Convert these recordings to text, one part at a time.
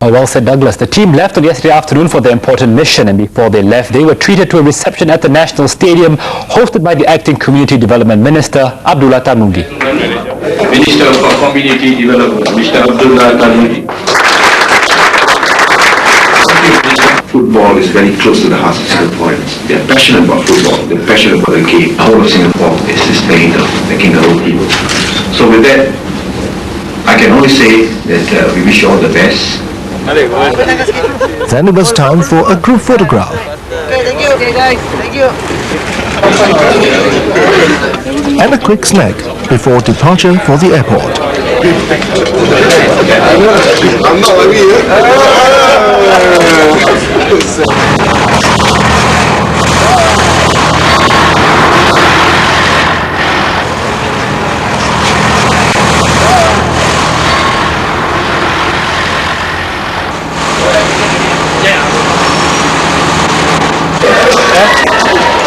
Oh, well said, Douglas. The team left on yesterday afternoon for their important mission, and before they left, they were treated to a reception at the National Stadium hosted by the Acting Community Development Minister, Abdullah Tarmugi. Minister for Community Development, Mr. Abdullah Tarmugi. Football is very close to the heart of Singaporeans. They are passionate about football. They are passionate about the game. The whole of Singapore is this made of making the whole people. So with that, I can only say that we wish you all the best. Then it was time for a group photograph. Thank you, guys. Thank you. And a quick snack before departure for the airport. I'm not like you.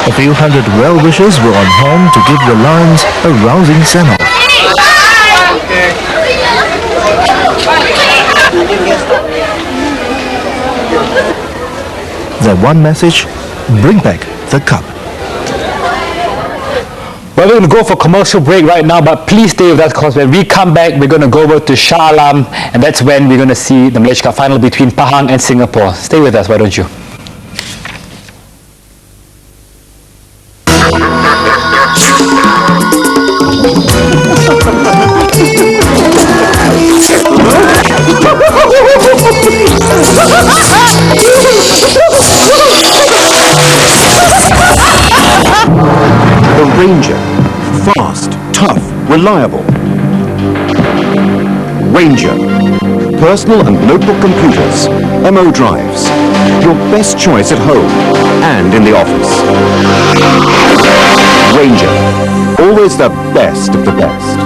A few hundred well-wishers were on hand to give the Lions a rousing send-off. Their one message: bring back the cup. Well, we're going to go for a commercial break right now, but please stay with us because when we come back, we're going to go over to Shah Alam, and that's when we're going to see the Malaysia Cup final between Pahang and Singapore. Stay with us, why don't you? The Ranger. Fast, tough, reliable. Ranger. Personal and notebook computers. MO drives. Your best choice at home and in the office. Ranger. Always the best of the best.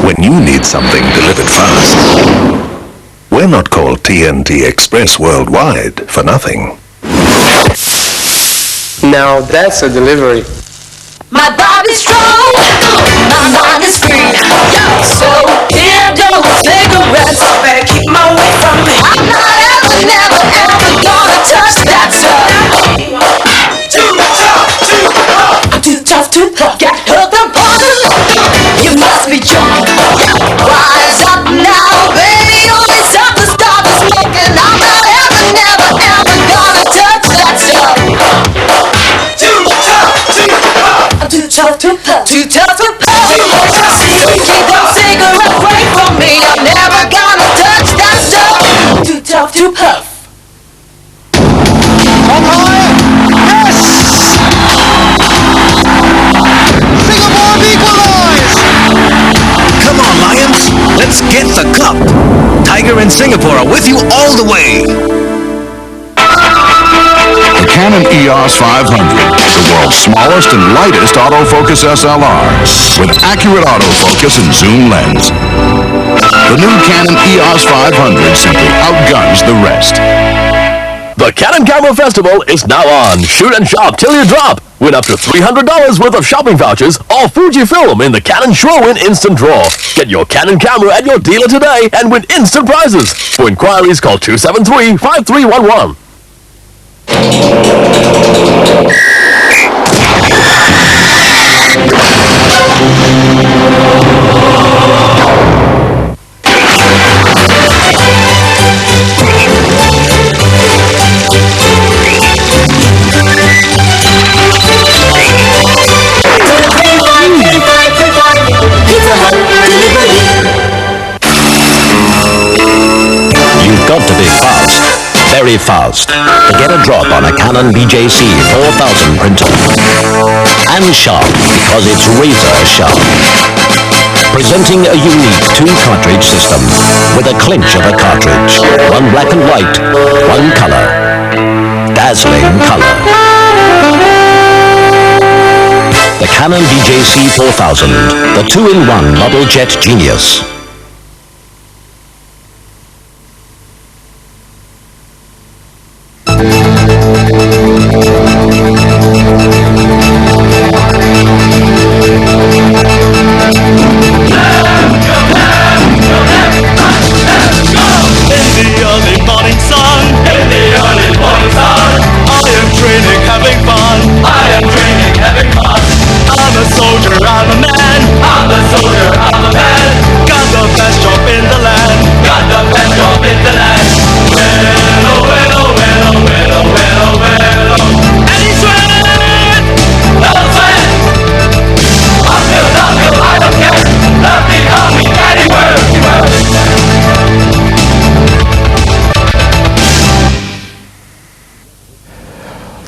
When you need something delivered fast, we're not called TNT Express Worldwide for nothing. Now that's a delivery. My body's strong, my mind is free. So here don't cigarettes, better keep my way from me. I'm not ever, never, ever gonna touch that stuff. I'm too tough to get hurt the bottom. You must be drunk. Rise up now, baby. Only stop to stop the smoking. I'm not ever, never, ever gonna touch that stuff. I'm too tough to puff. Too tough to puff. Keep those cigarettes away from me. I'm never gonna touch that stuff. Too tough to puff. Come on, Lions! Let's get the cup! Tiger and Singapore are with you all the way! The Canon EOS 500, the world's smallest and lightest autofocus SLR, with accurate autofocus and zoom lens. The new Canon EOS 500 simply outguns the rest. The Canon Camera Festival is now on. Shoot and shop till you drop. Win up to $300 worth of shopping vouchers or Fujifilm in the Canon SureWin Instant Draw. Get your Canon camera at your dealer today and win instant prizes. For inquiries, call 273-5311. You've got to be fast, very fast, to get a drop on a Canon BJC 4000 printer. And sharp, because it's razor sharp. Presenting a unique two-cartridge system with a clinch of a cartridge. One black and white, one color. Dazzling color. The Canon BJC 4000, the two-in-one Model Jet Genius.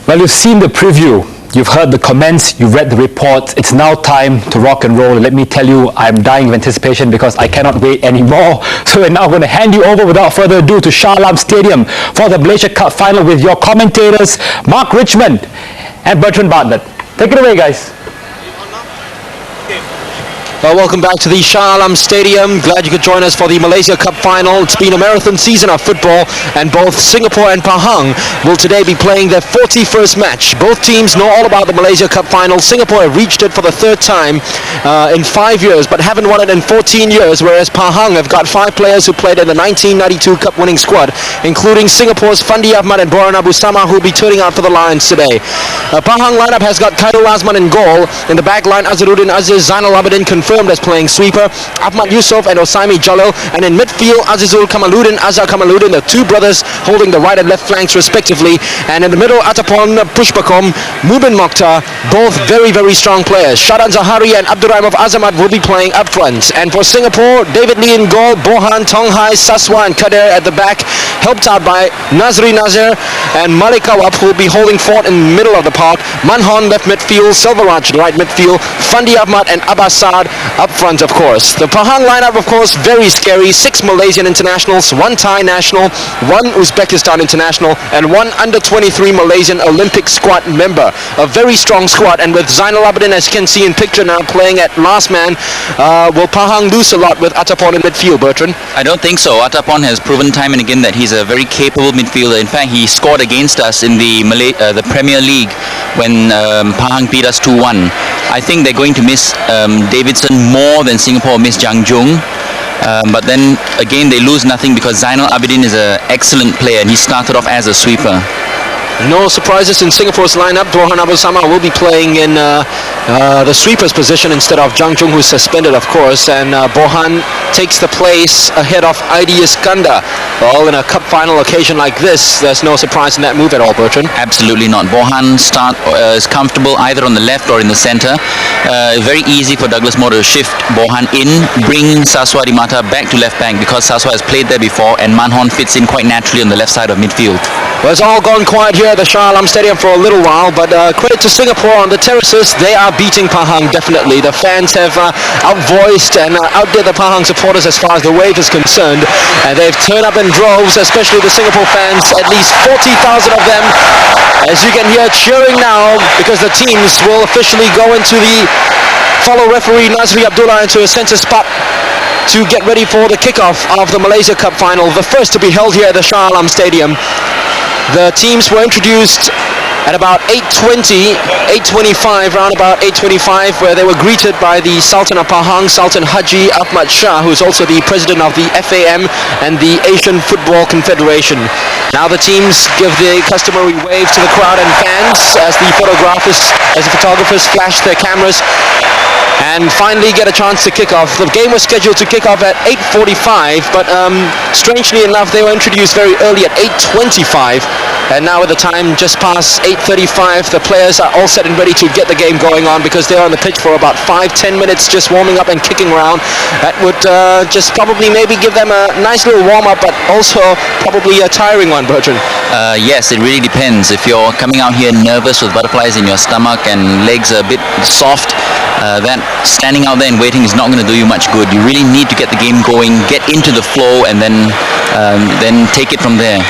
Well, you've seen the preview, you've heard the comments, you've read the reports. It's now time to rock and roll. Let me tell you, I'm dying of anticipation because I cannot wait anymore. So we're now going to hand you over without further ado to Shah Alam Stadium for the Malaysia Cup final with your commentators, Mark Richmond and Bertrand Bartlett. Take it away, guys. Well, welcome back to the Shah Alam Stadium. Glad you could join us for the Malaysia Cup final. It's been a marathon season of football, and both Singapore and Pahang will today be playing their 41st match. Both teams know all about the Malaysia Cup final. Singapore have reached it for the third time in 5 years, but haven't won it in 14 years, whereas Pahang have got 5 players who played in the 1992 Cup winning squad, including Singapore's Fandi Ahmad and Boran Abu Samah, who will be turning out for the Lions today. Pahang lineup has got Khairul Azman in goal. In the back line, Azharuddin Aziz, Zainal Abidin confirmed as playing sweeper, Ahmad Yusof and Osaimi Jalil, and in midfield, Azizul Kamaluddin, Azhar Kamaluddin, the two brothers holding the right and left flanks respectively, and in the middle, Atapon Pushpakom, Mubin Mokhtar, both very, very strong players. Shadan Zahari and Abdurrahim of Azamat will be playing up front. And for Singapore, David Lee in goal, Bohan, Tonghai, Saswa and Kader at the back, helped out by Nazri Nazir and Malik Awap, who will be holding fort in the middle of the park, Manhon left midfield, Selvaraj right midfield, Fandi Ahmad and Abbas Saad up front, of course. The Pahang lineup, of course, very scary. 6 Malaysian internationals, 1 Thai national, 1 Uzbekistan international, and 1 under-23 Malaysian Olympic squad member. A very strong squad, and with Zainal Abidin, as you can see in picture now, playing at last man, will Pahang lose a lot with Atapon in midfield, Bertrand? I don't think so. Atapon has proven time and again that he's a very capable midfielder. In fact, he scored against us in the Premier League when Pahang beat us 2-1. I think they're going to miss Davidson more than Singapore missed Jang Jung. But then again, they lose nothing because Zainal Abidin is an excellent player and he started off as a sweeper. No surprises in Singapore's lineup. Boran Abu Samah will be playing in the sweeper's position instead of Jang Jung, who's suspended, of course. And Bohan takes the place ahead of Aidi Iskandar. Well, in a cup final occasion like this, there's no surprise in that move at all, Bertrand. Absolutely not. Bohan is comfortable either on the left or in the centre. Very easy for Douglas Moore to shift Bohan in, bring Saswa Dimata back to left bank because Saswa has played there before and Manhon fits in quite naturally on the left side of midfield. Well, it's all gone quiet here at the Shah Alam Stadium for a little while, but credit to Singapore on the terraces. They are beating Pahang, definitely. The fans have outvoiced and outdid the Pahang supporters as far as the wave is concerned, and they've turned up in droves, especially the Singapore fans, at least 40,000 of them, as you can hear, cheering now because the teams will officially go into the follow referee Nazri Abdullah into a centre spot to get ready for the kickoff of the Malaysia Cup final, the first to be held here at the Shah Alam Stadium. The teams were introduced at about 8:25, around about 8:25, where they were greeted by the Sultan of Pahang, Sultan Haji Ahmad Shah, who's also the president of the FAM and the Asian Football Confederation. Now the teams give the customary wave to the crowd and fans as the photographers flash their cameras and finally get a chance to kick off. The game was scheduled to kick off at 8:45, but strangely enough, they were introduced very early at 8:25, and now at the time just past 8:35, the players are all set and ready to get the game going on because they're on the pitch for about 5-10 minutes just warming up and kicking around. That would just probably maybe give them a nice little warm-up, but also probably a tiring one, Bertrand. Yes, it really depends. If you're coming out here nervous with butterflies in your stomach and legs are a bit soft, that standing out there and waiting is not going to do you much good. You really need to get the game going, get into the flow, and then take it from there.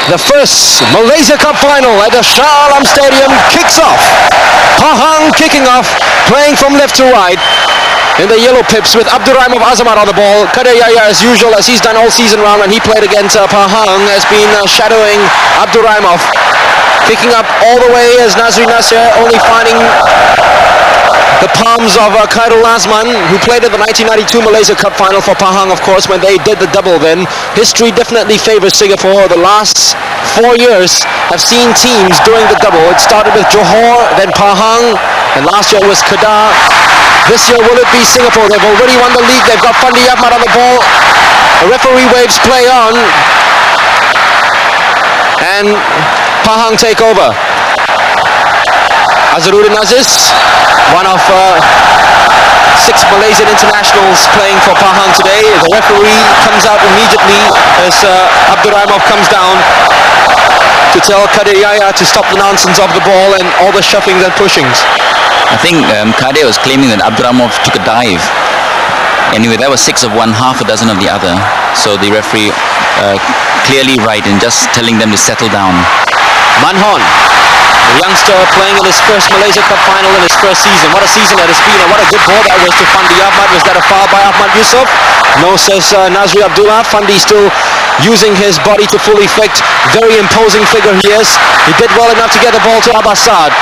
The first Malaysia Cup final at the Shah Alam Stadium kicks off. Pahang kicking off, playing from left to right in the yellow pips with Abdurrahim of Azamat on the ball. Kader Yahya, as usual, as he's done all season round when he played against Pahang, has been shadowing Abdurrahimov. Kicking up all the way as Nazri Nasir, only finding the palms of Khairul Azman, who played at the 1992 Malaysia Cup final for Pahang, of course, when they did the double then. History definitely favors Singapore. The last 4 years have seen teams doing the double. It started with Johor, then Pahang, and last year was Kedah. This year, will it be Singapore? They've already won the league. They've got Fandi Ahmad on the ball. The referee waves play on. And Pahang take over. Azharuddin Aziz, one of 6 Malaysian internationals playing for Pahang today. The referee comes out immediately as Abdurrahimov comes down. to tell Kadir Yahya to stop the nonsense of the ball and all the shufflings and pushings. I think Kadir was claiming that Abdurrahimov took a dive. Anyway, that was 6 of one, half a dozen of the other. So the referee clearly right in just telling them to settle down. Manhon, the youngster playing in his first Malaysia Cup final in his first season. What a season that has been, and what a good ball that was to Fandi Ahmad. Was that a foul by Ahmad Yusof? No, says Nazri Abdullah. Fandi still using his body to full effect. Very imposing figure he is. He did well enough to get the ball to Abbasad.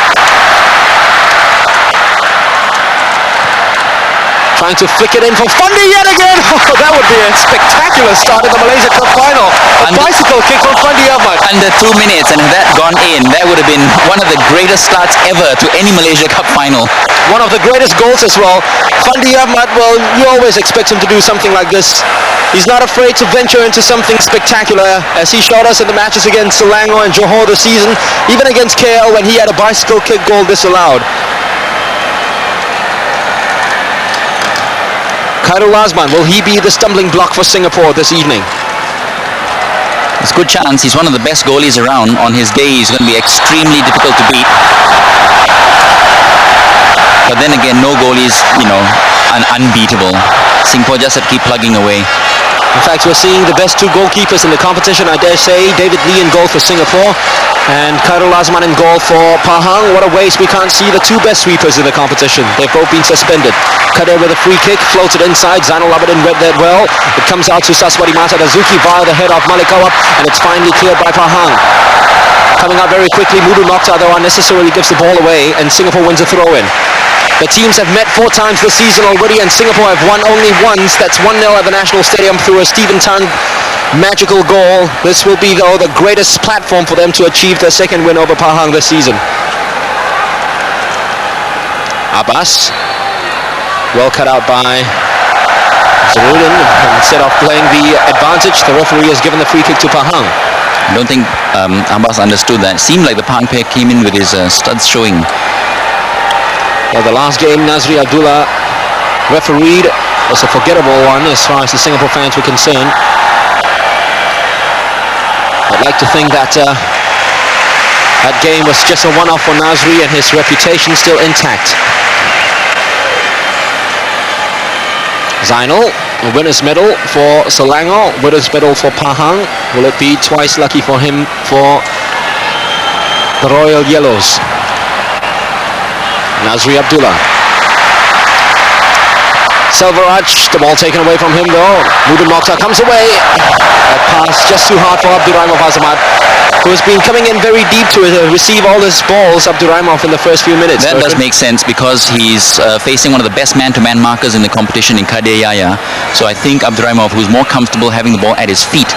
Trying to flick it in for Fandi yet again. Oh, that would be a spectacular start in the Malaysia Cup final. A bicycle kick from Fandi Ahmad. Under 2 minutes, and if that gone in, that would have been one of the greatest starts ever to any Malaysia Cup final. One of the greatest goals as well. Fandi Ahmad, well, you always expect him to do something like this. He's not afraid to venture into something spectacular, as he showed us in the matches against Selangor and Johor this season, even against KL when he had a bicycle kick goal disallowed. Khairul Azman, will he be the stumbling block for Singapore this evening? It's a good chance. He's one of the best goalies around. On his day, he's going to be extremely difficult to beat. But then again, no goalies, unbeatable. Singapore just have to keep plugging away. In fact, we're seeing the best two goalkeepers in the competition, I dare say. David Lee in goal for Singapore and Khairul Azman in goal for Pahang. What a waste we can't see the two best sweepers in the competition. They've both been suspended. Kadir with a free kick, floated inside. Zainal Abidin read that well. It comes out to Saswadi Mata Dazuki via the head of Malik Awab, and it's finally cleared by Pahang. Coming out very quickly, Mudu Mokhtar though unnecessarily gives the ball away, and Singapore wins a throw-in. The teams have met 4 times this season already, and Singapore have won only once. That's 1-0 at the National Stadium through a Stephen Tan magical goal. This will be, though, the greatest platform for them to achieve their second win over Pahang this season. Abbas, well cut out by Zarudin. Instead of playing the advantage, the referee has given the free kick to Pahang. I don't think Abbas understood that. It seemed like the Pahang pair came in with his studs showing. Well, the last game Nazri Abdullah refereed was a forgettable one as far as the Singapore fans were concerned. I'd like to think that that game was just a one-off for Nazri and his reputation still intact. Zainal, a winner's medal for Selangor, winner's medal for Pahang. Will it be twice lucky for him for the Royal Yellows? Nazri Abdullah. Selvaraj, the ball taken away from him though. Mudu Mokhtar comes away. A pass just too hard for Abdurrahimov Azamat, who has been coming in very deep to receive all his balls, Abdurrahimov, in the first few minutes. That does make sense because he's facing one of the best man-to-man markers in the competition in Kadir Yahya. So I think Abdurrahimov, who's more comfortable having the ball at his feet,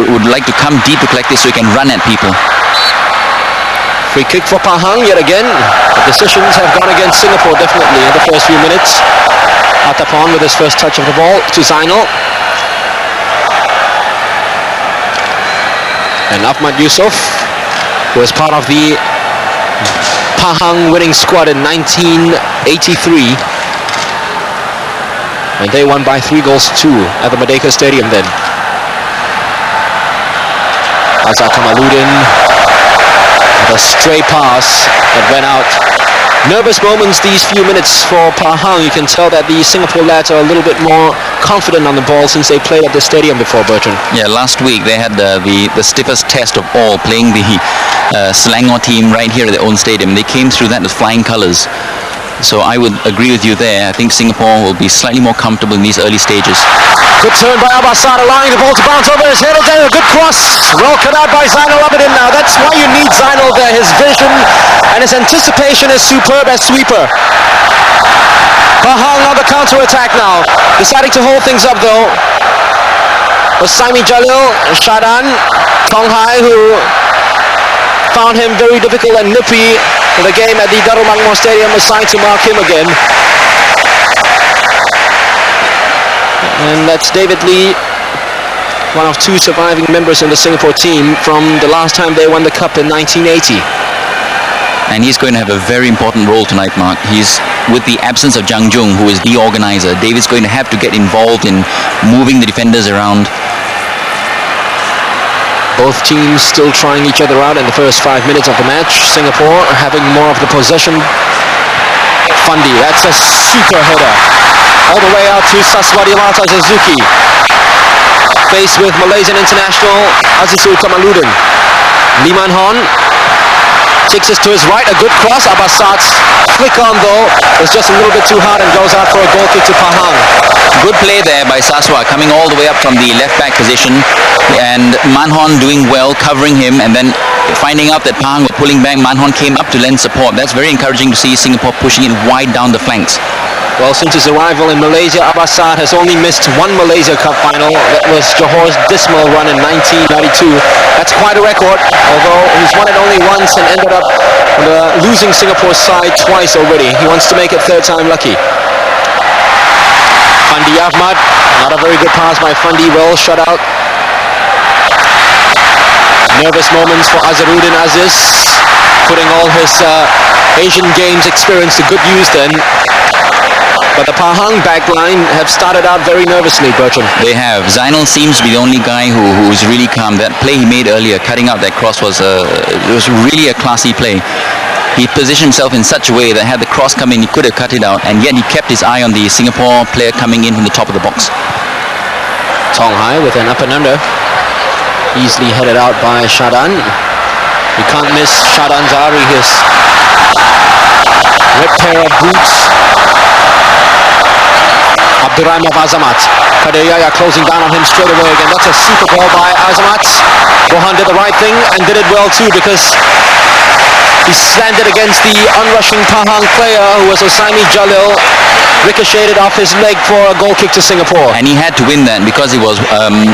would like to come deep to collect this so he can run at people. Free kick for Pahang yet again. The decisions have gone against Singapore definitely in the first few minutes. Atapon with his first touch of the ball to Zainal. And Ahmad Yusof, who was part of the Pahang winning squad in 1983. And they won by 3-2 at the Merdeka Stadium then. Azhar Kamaluddin. A stray pass that went out. Nervous moments these few minutes for Pahang. You can tell that the Singapore lads are a little bit more confident on the ball since they played at the stadium before, Bertrand. Yeah, last week they had the stiffest test of all, playing the Selangor team right here at their own stadium. They came through that with flying colours. So I would agree with you there. I think Singapore will be slightly more comfortable in these early stages. Good turn by Abbasad, allowing the ball to bounce over his head again. A good cross. Well cut out by Zainal Abidin now. That's why you need Zainal there. His vision and his anticipation is superb as sweeper. Pahang on the counter-attack now. Deciding to hold things up though was Saimi Jalil, Shadan, Tong Hai, who found him very difficult and nippy. The game at the Darul Mangmor Stadium assigned to mark him again. And that's David Lee, one of 2 surviving members in the Singapore team from the last time they won the Cup in 1980. And he's going to have a very important role tonight, Mark. He's with the absence of Jang Jung, who is the organizer. David's going to have to get involved in moving the defenders around. Both teams still trying each other out in the first 5 minutes of the match. Singapore having more of the possession. Fandi, that's a super header. All the way out to Saswadilata Suzuki. Faced with Malaysian international Azizul Kamaluddin. Lee Man Hon takes us to his right, a good cross. Abbasad's flick on though is just a little bit too hard and goes out for a goal kick to Pahang. Good play there by Saswa, coming all the way up from the left back position, and Manhon doing well, covering him, and then finding out that Pahang were pulling back. Manhon came up to lend support. That's very encouraging to see Singapore pushing it wide down the flanks. Well, since his arrival in Malaysia, Abbasad has only missed one Malaysia Cup final. That was Johor's dismal run in 1992. That's quite a record, although he's won it only once and ended up losing Singapore's side twice already. He wants to make it third time lucky. Fandi Ahmad, not a very good pass by Fandi, well shut out. Nervous moments for Azharuddin Aziz, putting all his Asian Games experience to good use then. But the Pahang backline have started out very nervously, Bertrand. They have. Zainal seems to be the only guy who's really calm. That play he made earlier, cutting out that cross, was really a classy play. He positioned himself in such a way that had the cross come in, he could have cut it out, and yet he kept his eye on the Singapore player coming in from the top of the box. Tong Hai with an up and under. Easily headed out by Shadan. You can't miss Shadan Zari, his red pair of boots. Abdurrahman Azamat. Kadir Yahya closing down on him straight away again. That's a super ball by Azamat. Bohan did the right thing and did it well too, because he slammed it against the onrushing Pahang player, who was Osaimi Jalil. Ricocheted off his leg for a goal kick to Singapore. And he had to win that because he was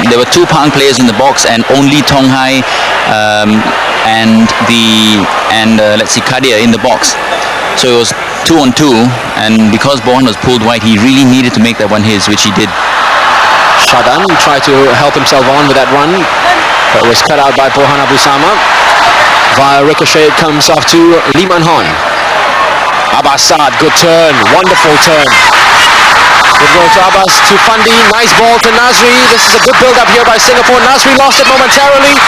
there were two Pahang players in the box and only Tong Hai and Kadir in the box. So it was 2-on-2, and because Bohan was pulled wide, he really needed to make that one his, which he did. Shadan tried to help himself on with that run, but was cut out by Bohan Abusama. Via ricochet, it comes off to Lee Man Hon. Abbasad, good turn, wonderful turn. Good goal to Abbas, to Fandi, nice ball to Nazri. This is a good build-up here by Singapore. Nazri lost it momentarily,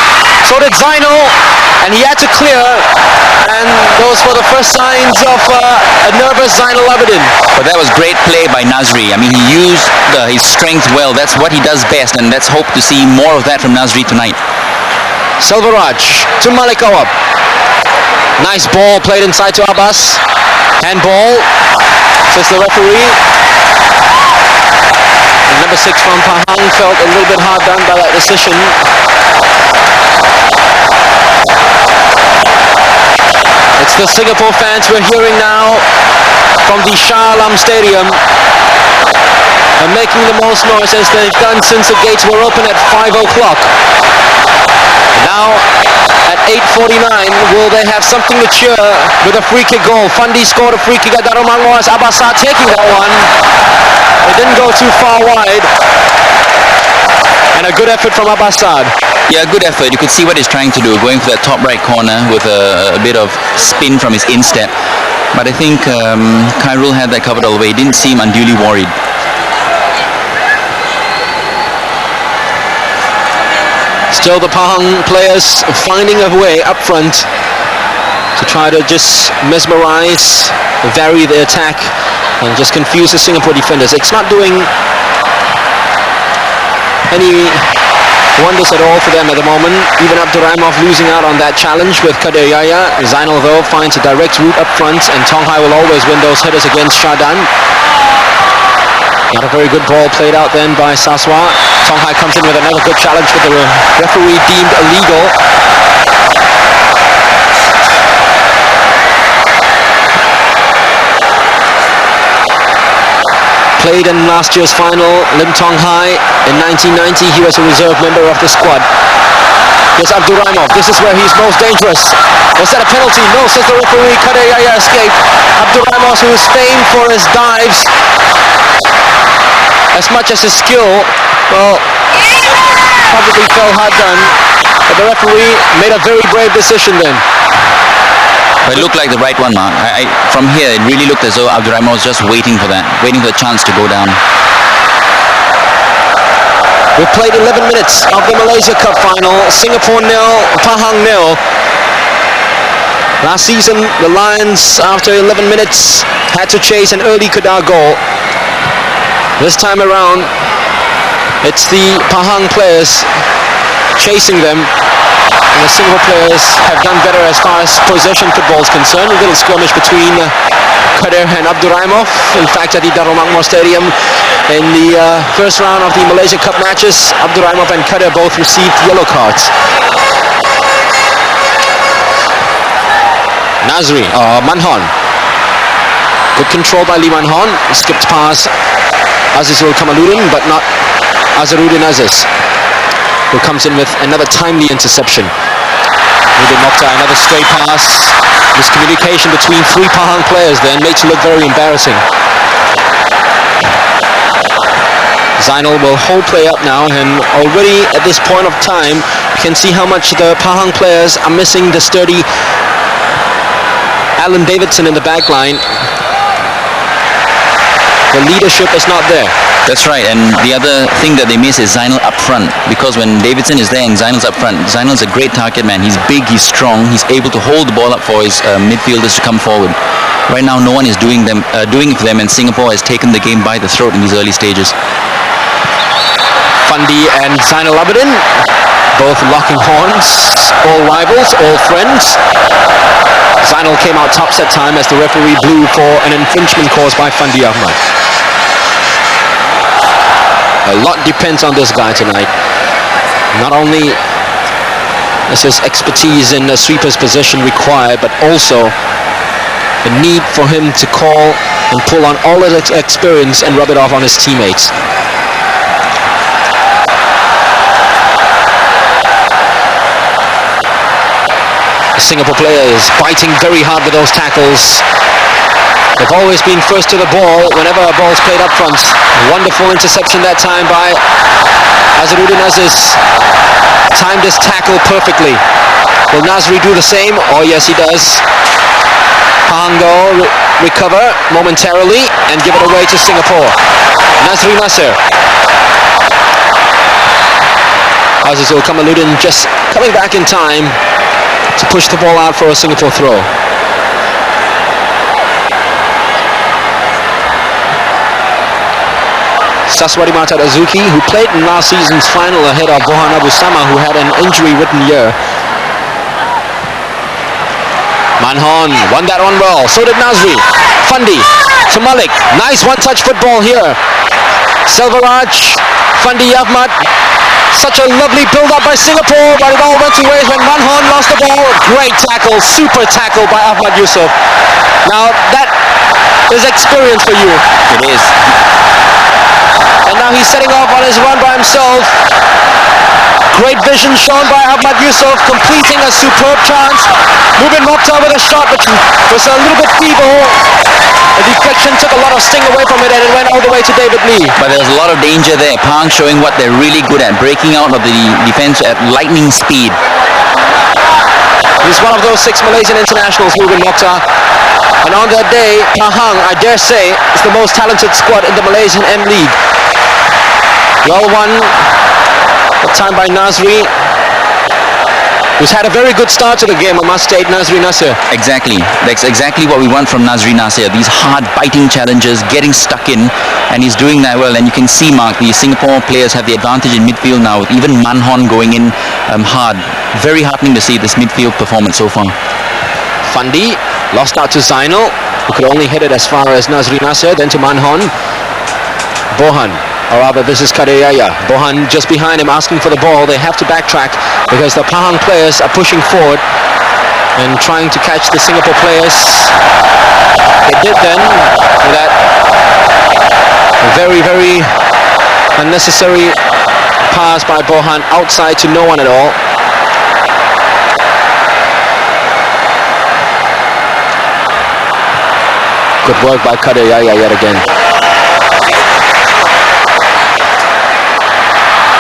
so did Zainal, and he had to clear, and those were the first signs of a nervous Zainal Abidin. But that was great play by Nazri. I mean, he used his strength well. That's what he does best, and let's hope to see more of that from Nazri tonight. Selvaraj to Malik Awab. Nice ball played inside to Abbas. Handball, says the referee. And number 6 from Pahang felt a little bit hard done by that decision. It's the Singapore fans we're hearing now from the Shah Alam Stadium. They're making the most noise as they've done since the gates were open at 5 o'clock. Now, at 8:49, will they have something to cheer with a free kick goal? Fandi scored a free kick at Darul Mangwas. Abbasad taking that one. It didn't go too far wide. And a good effort from Abbasad. Yeah, good effort. You could see what he's trying to do, going for that top right corner with a bit of spin from his instep. But I think Khairul had that covered all the way. He didn't seem unduly worried. Still the Pahang players finding a way up front to try to just mesmerize, vary the attack, and just confuse the Singapore defenders. It's not doing any wonders at all for them at the moment. Even Abdurrahimov losing out on that challenge with Kadir Yahya. Zainal though finds a direct route up front, and Tong Hai will always win those headers against Shadan. Not a very good ball played out then by Saswa. Tong Hai comes in with another good challenge, but the referee deemed illegal. Played in last year's final, Lim Tong Hai. In 1990, he was a reserve member of the squad. Here's Abdurrahimov. This is where he's most dangerous. Was that a penalty? No, says the referee. Kadir Yahya escaped. Abdurrahimov, who is famed for his dives as much as his skill, well, probably fell hard done. But the referee made a very brave decision then. But it looked like the right one, Mark. From here, it really looked as though Abdurrahman was just waiting for that, waiting for the chance to go down. We've played 11 minutes of the Malaysia Cup final. Singapore 0, Pahang 0. Last season, the Lions, after 11 minutes, had to chase an early Kedah goal. This time around, it's the Pahang players chasing them. And the Singapore players have done better as far as possession football is concerned. A little skirmish between Kadir and Abdur Rahimov. In fact, at the Darul Makmur Stadium, in the first round of the Malaysia Cup matches, Abdur Rahimov and Kadir both received yellow cards. Nazri, Manhon. Good control by Lee Manhon. Skipped past Azizul Kamaluddin, but not Azharuddin Aziz, who comes in with another timely interception. Nurdin Mokhtar, another stray pass. Miscommunication between three Pahang players then makes it look very embarrassing. Zainal will hold play up now, and already at this point of time you can see how much the Pahang players are missing the sturdy Alan Davidson in the back line. The leadership is not there. That's right, and the other thing that they miss is Zainal up front, because when Davidson is there and Zainal's up front, Zainal's a great target man. He's big, he's strong, he's able to hold the ball up for his midfielders to come forward. Right now, no one is doing it for them, and Singapore has taken the game by the throat in these early stages. Fandi and Zainal Abidin, both locking horns, all rivals, all friends. Zainal came out tops at time as the referee blew for an infringement caused by Fandi Ahmad. A lot depends on this guy tonight. Not only is his expertise in the sweeper's position required, but also the need for him to call and pull on all his experience and rub it off on his teammates. The Singapore player is biting very hard with those tackles. They've always been first to the ball whenever a ball's played up front. Wonderful interception that time by Azharuddin Aziz. Timed his tackle perfectly. Will Nazri do the same? Oh yes, he does. Pahango recover momentarily and give it away to Singapore. Nazri Nasser. Azizul Kamaluddin just coming back in time to push the ball out for a Singapore throw. Saswadi Mata Azuki, who played in last season's final ahead of Bohan Abu Sama, who had an injury-ridden year. Manhon won that one well. So did Nazri. Fandi to Malik. Nice one-touch football here. Selvaraj, Fandi Ahmad. Such a lovely build-up by Singapore, but it all went to waste when Manhon lost the ball. Great tackle, super tackle by Ahmad Yusof. Now that is experience for you. It is. And now he's setting off on his run by himself. Great vision shown by Ahmad Yusof, completing a superb chance. Nurdin Mokhtar with a shot, which was a little bit feeble. The deflection took a lot of sting away from it, and it went all the way to David Lee. But there's a lot of danger there. Pahang showing what they're really good at, breaking out of the defense at lightning speed. He's one of those 6 Malaysian internationals, Nurdin Mokhtar. And on that day, Pahang, I dare say, is the most talented squad in the Malaysian M-League. Well won, that time by Nazri, who's had a very good start to the game, I must state, Nazri Nasser. Exactly. That's exactly what we want from Nazri Nasser. These hard biting challenges, getting stuck in, and he's doing that well. And you can see, Mark, the Singapore players have the advantage in midfield now, with even Manhon going in hard. Very heartening to see this midfield performance so far. Fandi lost out to Zainal, who could only hit it as far as Nazri Nasser, then to Manhon. Bohan, or rather this is Kadir Yahya. Bohan just behind him asking for the ball. They have to backtrack because the Pahang players are pushing forward and trying to catch the Singapore players. They did then with that very, very unnecessary pass by Bohan outside to no one at all. Good work by Kadir Yahya yet again.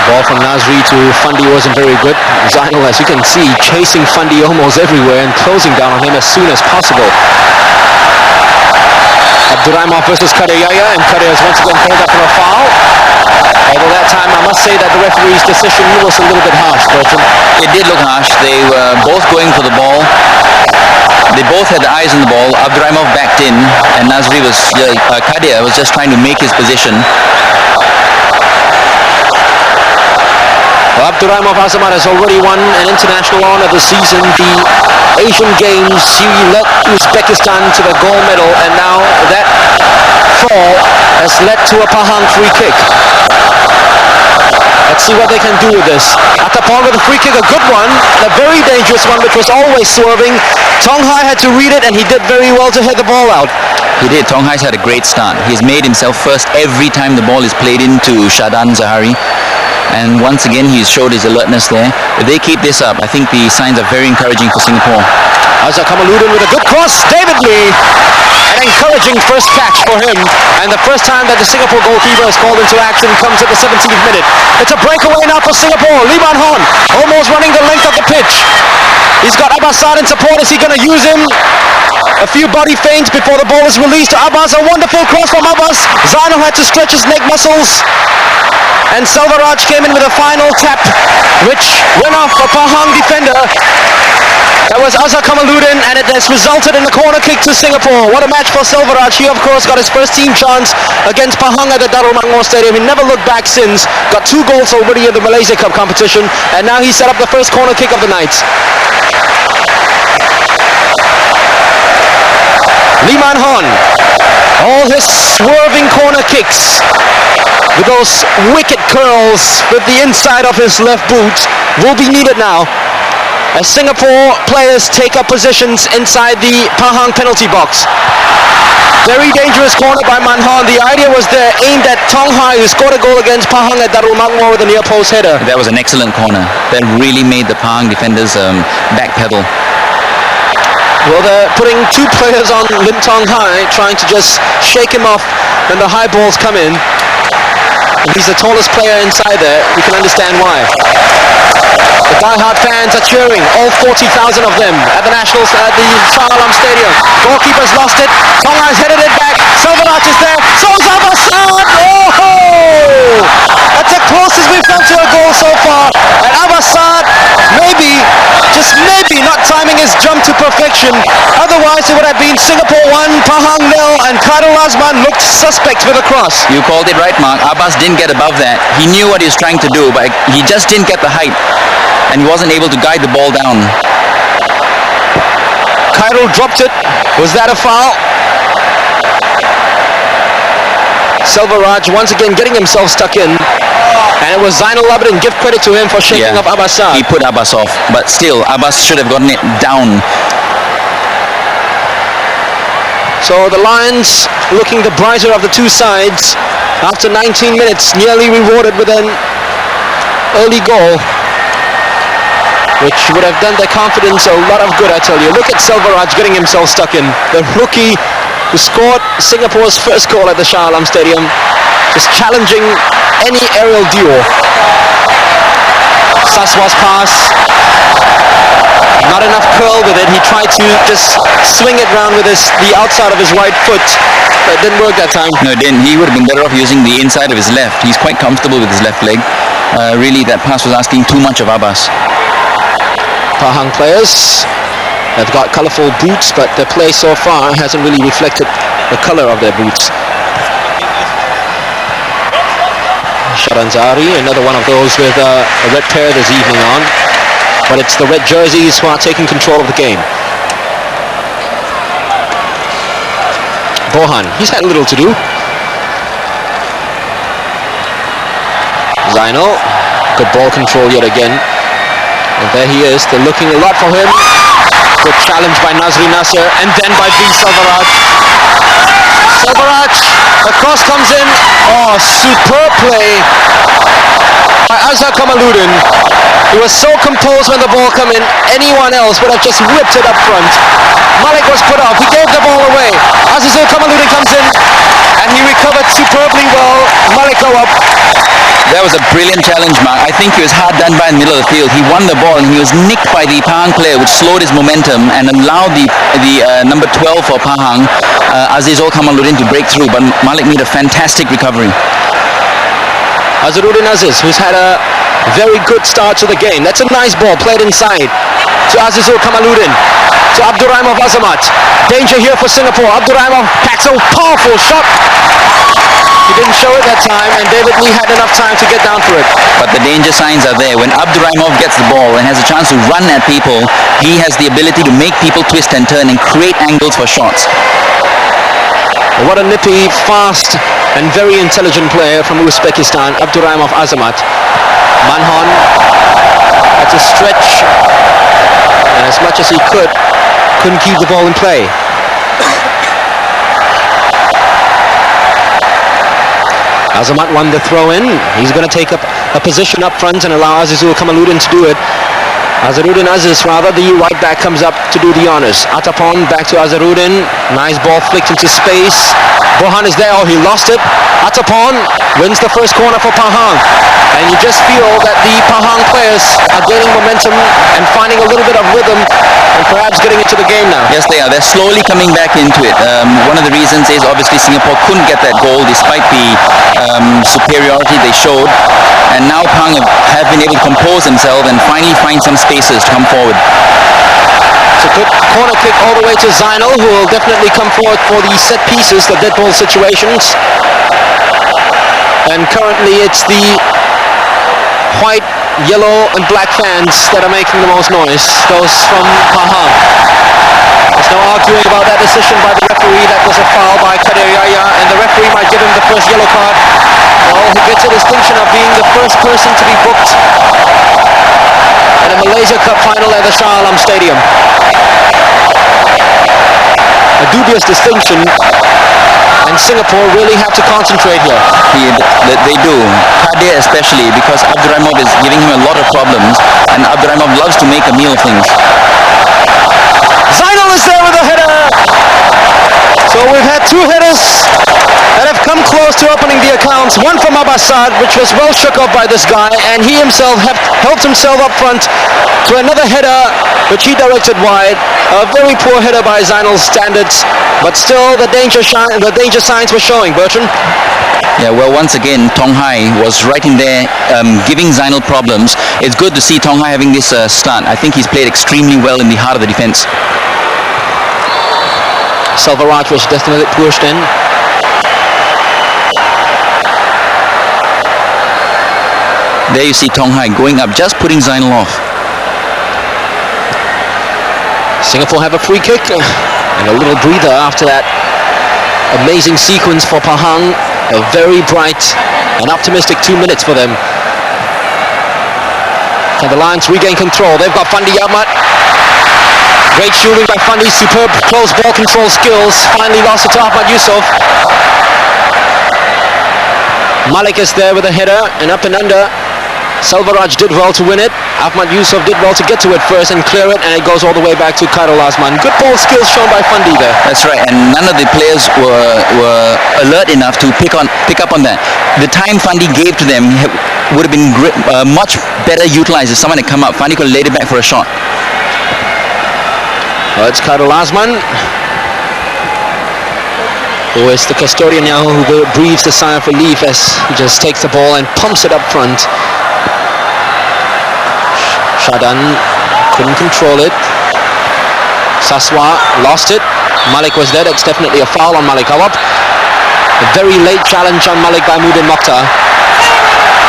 Ball from Nazri to Fandi wasn't very good. Zainal, as you can see, chasing Fandi almost everywhere and closing down on him as soon as possible. Abdur Rahimov versus Kadir Yahya, and Kadir is once again called up for a foul. Although that time, I must say that the referee's decision was a little bit harsh, Bertrand. It did look harsh. They were both going for the ball. They both had their eyes on the ball. Abduraimov backed in, and Kadir was just trying to make his position. Well, Abduraimov Azamat has already won an international honor this season, the Asian Games. He led Uzbekistan to the gold medal, and now that fall has led to a Pahang free kick. Let's see what they can do with this. Attapong with a free kick, a good one, a very dangerous one, which was always swerving. Tong Hai had to read it, and he did very well to hit the ball out. He did. Tong Hai's had a great start. He's made himself first every time the ball is played into Shadan Zahari. And once again, he's showed his alertness there. If they keep this up, I think the signs are very encouraging for Singapore. Azhar Kamaluddin with a good cross. David Lee, an encouraging first catch for him. And the first time that the Singapore goalkeeper is called into action comes at the 17th minute. It's a breakaway now for Singapore. Lee Man Hon almost running the length of the pitch. He's got Abbasad in support. Is he going to use him? A few body feints before the ball is released to Abbas. A wonderful cross from Abbas. Zainal had to stretch his neck muscles. And Selvaraj came in with a final tap, which went off a Pahang defender. That was Azhar Kamaluddin, and it has resulted in a corner kick to Singapore. What a match for Selvaraj. He, of course, got his first team chance against Pahang at the Darul Mangor Stadium. He never looked back since. Got 2 goals already in the Malaysia Cup competition, and now he set up the first corner kick of the night. Lee Man Hon, all his swerving corner kicks with those wicked curls with the inside of his left boot will be needed now as Singapore players take up positions inside the Pahang penalty box. Very dangerous corner by Man Hon. The idea was there, aimed at Tong Hai, who scored a goal against Pahang at Darul Mangor with a near post header. That was an excellent corner. That really made the Pahang defenders backpedal. Well, they're putting 2 players on Lim Tong Hai, trying to just shake him off when the high balls come in. And he's the tallest player inside there. We can understand why. The die-hard fans are cheering, all 40,000 of them at the National, at the Shah Alam Stadium. Goalkeeper's lost it. Tong Hai's headed it back. Selvaraj is there. So's Abbasad. Oh! That's the closest we've come to a goal so far. And Abbasad, maybe, just maybe, not timing his jump to perfection. Otherwise, it would have been Singapore 1, Pahang 0, and Khairul Azman looked suspect with a cross. You called it right, Mark. Abbas didn't get above that. He knew what he was trying to do, but he just didn't get the height. And he wasn't able to guide the ball down. Khairul dropped it. Was that a foul? Selvaraj once again getting himself stuck in. And it was Zainal Abidin. Give credit to him for shaking off Abbasad. He put Abbas off, but still, Abbas should have gotten it down. So the Lions looking the brighter of the 2 sides after 19 minutes, nearly rewarded with an early goal, which would have done their confidence a lot of good, I tell you. Look at Selvaraj getting himself stuck in. The rookie who scored Singapore's first goal at the Shah Alam Stadium, just challenging any aerial duo. Saswa's pass, not enough curl with it. He tried to just swing it round with the outside of his right foot. But it didn't work that time. No, it didn't. He would have been better off using the inside of his left. He's quite comfortable with his left leg. Really, that pass was asking too much of Abbas. Pahang players have got colourful boots, but their play so far hasn't really reflected the colour of their boots. Shadan Zahari, another one of those with a red pair this evening on. But it's the red jerseys who are taking control of the game. Bohan, he's had a little to do. Zainal, good ball control yet again. And there he is, they're looking a lot for him. Good challenge by Nazri Nasser, and then by B. Selvaraj. Selvaraj, the cross comes in. Oh, superb play by Azhar Kamaluddin. He was so composed when the ball came in. Anyone else would have just whipped it up front. Malik was put off. He gave the ball away. Azizul Kamaluddin comes in, and he recovered superbly well. Malik go up. That was a brilliant challenge, Mark. I think he was hard done by in the middle of the field. He won the ball and he was nicked by the Pahang player, which slowed his momentum and allowed the number 12 for Pahang, Azizul Kamaluddin, to break through. But Malik made a fantastic recovery. Azharuddin Aziz, who's had a very good start to the game. That's a nice ball played inside to Azizul Kamaluddin, to Abdurrahimov Azamat. Danger here for Singapore. Abdurrahimov packs a powerful shot. He didn't show it that time, and David Lee had enough time to get down for it. But the danger signs are there. When Abdurrahimov gets the ball and has a chance to run at people, he has the ability to make people twist and turn and create angles for shots. What a nippy, fast and very intelligent player from Uzbekistan, Abdurrahimov Azamat. Manhon had to stretch as much as he couldn't keep the ball in play. Azamat won the throw-in. He's going to take up a position up front and allow Azizul Kamaluddin to do it. Azharuddin Aziz, rather, the right back comes up to do the honors. Atapon back to Azharuddin. Nice ball flicked into space. Burhan is there. Oh, he lost it. Atapon wins the first corner for Pahang. And you just feel that the Pahang players are gaining momentum and finding a little bit of rhythm and perhaps getting into the game now. Yes, they are. They're slowly coming back into it. One of the reasons is obviously Singapore couldn't get that goal despite the superiority they showed. And now Pahang have been able to compose themselves and finally find some spaces to come forward. It's a good corner kick all the way to Zainal, who will definitely come forward for the set pieces, the dead ball situations. And currently it's the white, yellow and black fans that are making the most noise, those from Pahang. There's no arguing about that decision by the referee. That was a foul by Kadir Yahya, and the referee might give him the first yellow card. Well, he gets a distinction of being the first person to be booked at a Malaysia Cup final at the Shah Alam Stadium. A dubious distinction, and Singapore really have to concentrate here. They do. Kadir especially, because Abdurrahimov is giving him a lot of problems, and Abdurrahimov loves to make a meal of things. Zainal is there with a header. So we've had two headers that have come close to opening the accounts. One from Abbasad, which was well shook off by this guy, and he himself helped himself up front to another header, which he directed wide. A very poor header by Zainal's standards, but still the danger signs were showing, Bertrand. Yeah, well, once again, Tong Hai was right in there giving Zainal problems. It's good to see Tong Hai having this start. I think he's played extremely well in the heart of the defense. Selvaraj was definitely pushed in. There you see Tong Hai going up, just putting Zainal off. Singapore have a free kick and a little breather after that amazing sequence for Pahang. A very bright and optimistic 2 minutes for them. Can the Lions regain control? They've got Fandi Ahmad. Great shooting by Fandi, superb close ball control skills. Finally lost it to Ahmad Yusof. Malik is there with a header and up and under. Selvaraj did well to win it. Ahmad Yusof did well to get to it first and clear it, and it goes all the way back to Khairul Azman. Good ball skills shown by Fandi there. That's right, and none of the players were alert enough to pick up on that. The time Fandi gave to them would have been much better utilized if someone had come up. Fandi could have laid it back for a shot. Well, it's Khairul Azman, who is the custodian now, who breathes a sigh of relief as he just takes the ball and pumps it up front. Shadan couldn't control it. Saswa lost it. Malik was there. That's definitely a foul on Malik Awab. A very late challenge on Malik by Mudin Mokhtar,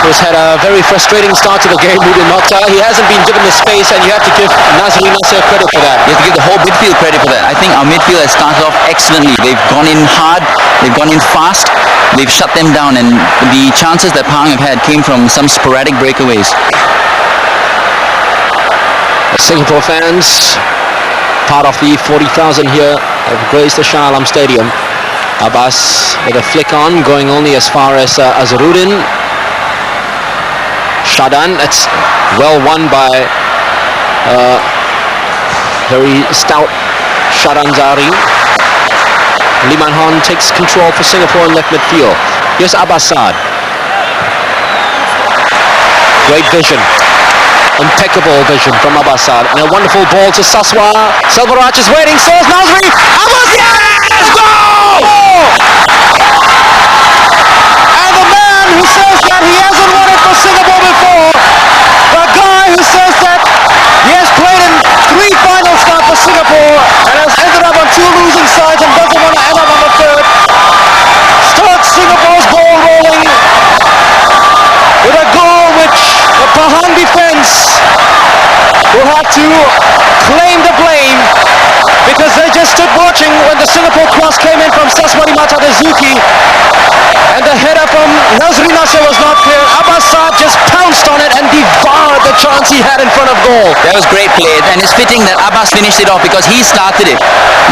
who's had a very frustrating start to the game. Mudin Mokhtar, he hasn't been given the space, and you have to give Nazri Nasser credit for that. You have to give the whole midfield credit for that. I think our midfield has started off excellently. They've gone in hard, they've gone in fast, they've shut them down, and the chances that Pahang have had came from some sporadic breakaways. Singapore fans, part of the 40,000 here, have graced the Shah Alam Stadium. Abbas with a flick on, going only as far as Azharuddin. Shadan, that's well won by very stout Shadan Zari. Liman Hon takes control for Singapore in left midfield. Here's Abbasad. Great vision. Impeccable vision from Abbasad. And a wonderful ball to Saswa. Selvaraj is waiting. So is Nazri. Abbas, yes! Goal! And the man who says that he hasn't have to claim the blame because they just stood watching when the Singapore cross came in from Saswati Mata Dazuki. And the header from Nazri Nasser was not clear. Abbas Saad just pounced on it and devoured the chance he had in front of goal. That was great play, and it's fitting that Abbas finished it off because he started it.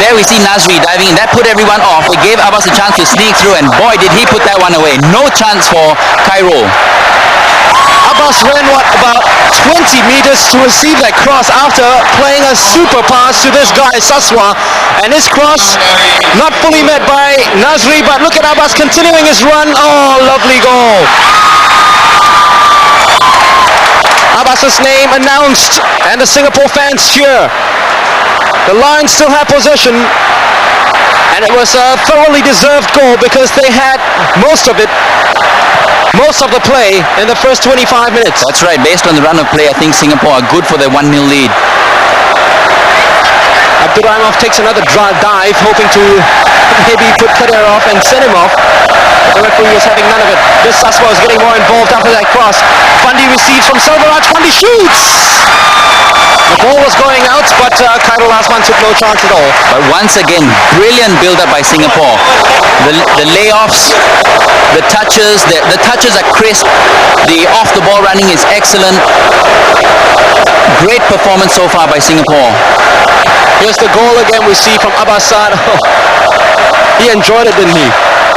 There we see Nazri diving in. That put everyone off. It gave Abbas a chance to sneak through, and boy, did he put that one away. No chance for Cairo. Abbas ran, about 20 meters to receive that cross after playing a super pass to this guy, Saswa. And his cross not fully met by Nazri, but look at Abbas continuing his run. Oh, lovely goal. Abbas's name announced, and the Singapore fans cheer. The Lions still have possession, and it was a thoroughly deserved goal because they had most of the play in the first 25 minutes. That's right. Based on the run of play, I think Singapore are good for their 1-0 lead. Abdurrahimov takes another dive, hoping to maybe put Kader off and send him off. The referee is having none of it. This Saswa is getting more involved after that cross. Fandi receives from Selvaraj. Fandi shoots! The ball was going out, but Khairul Asman took no chance at all. But once again, brilliant build-up by Singapore. The layoffs, the touches are crisp. The off-the-ball running is excellent. Great performance so far by Singapore. Here's the goal again we see from Abbas Saad. He enjoyed it, didn't he?